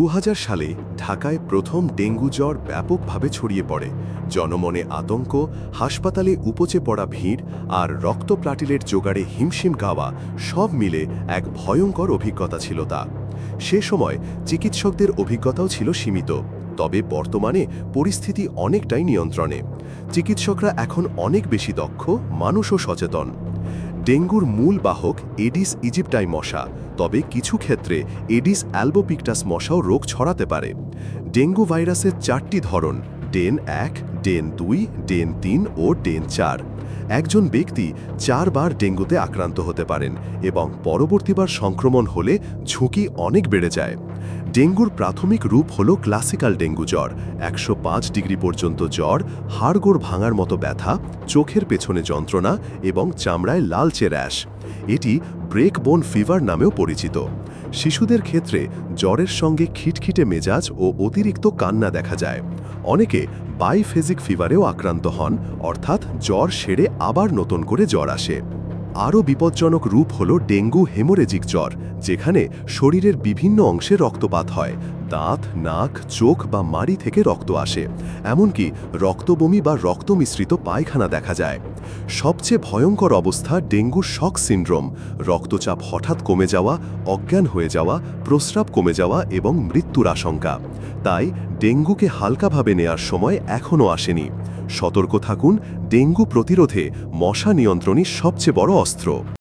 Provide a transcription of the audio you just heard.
২০০০ সালে ঢাকায় প্রথম ডেঙ্গু জ্বর ব্যাপকভাবে ছড়িয়ে পড়ে। জনমনে আতঙ্ক, হাসপাতালে উপচে পড়া ভিড় আর রক্ত প্লাটিলেট জোগাড়ে হিমশিম গাওয়া সব মিলে এক ভয়ঙ্কর অভিজ্ঞতা ছিল তা। সে সময় চিকিৎসকদের অভিজ্ঞতাও ছিল সীমিত, তবে বর্তমানে পরিস্থিতি অনেকটাই নিয়ন্ত্রণে। চিকিৎসকরা এখন অনেক বেশি দক্ষ, মানুষও সচেতন। ডেঙ্গুর মূল বাহক এডিস ইজিপ্টাই মশা, তবে কিছু ক্ষেত্রে এডিস অ্যালবোপিক্টাস মশাও রোগ ছড়াতে পারে। ডেঙ্গু ভাইরাসের 4টি ধরন: ডেন 1, ডেন 2, ডেন 3 ও ডেন 4। একজন ব্যক্তি 4 বার ডেঙ্গুতে আক্রান্ত হতে পারেন এবং পরবর্তীবার সংক্রমণ হলে ঝুঁকি অনেক বেড়ে যায়। ডেঙ্গুর প্রাথমিক রূপ হল ক্লাসিক্যাল ডেঙ্গু জ্বর। 105 ডিগ্রি পর্যন্ত জ্বর, হাড়গোড় ভাঙার মতো ব্যথা, চোখের পেছনে যন্ত্রণা এবং চামড়ায় লালচে র্যাশ। এটি ব্রেক বোন ফিভার নামেও পরিচিত। শিশুদের ক্ষেত্রে জ্বরের সঙ্গে খিটখিটে মেজাজ ও অতিরিক্ত কান্না দেখা যায়। অনেকে বাইফেজিক ফিভারেও আক্রান্ত হন, অর্থাৎ জ্বর সেরে আবার নতুন করে জ্বর আসে। আরও বিপজ্জনক রূপ হল ডেঙ্গু হেমোরেজিক জ্বর, যেখানে শরীরের বিভিন্ন অংশে রক্তপাত হয়। দাঁত, নাক, চোখ বা মাড়ি থেকে রক্ত আসে, এমনকি রক্তবমি বা রক্ত মিশ্রিত পায়খানা দেখা যায়। সবচেয়ে ভয়ঙ্কর অবস্থা ডেঙ্গুর শক সিন্ড্রোম, রক্তচাপ হঠাৎ কমে যাওয়া, অজ্ঞান হয়ে যাওয়া, প্রস্রাব কমে যাওয়া এবং মৃত্যুর আশঙ্কা। তাই ডেঙ্গুকে হালকাভাবে নেয়ার সময় এখনও আসেনি। সতর্ক থাকুন, ডেঙ্গু প্রতিরোধে মশা নিয়ন্ত্রণই সবচেয়ে বড় অস্ত্র।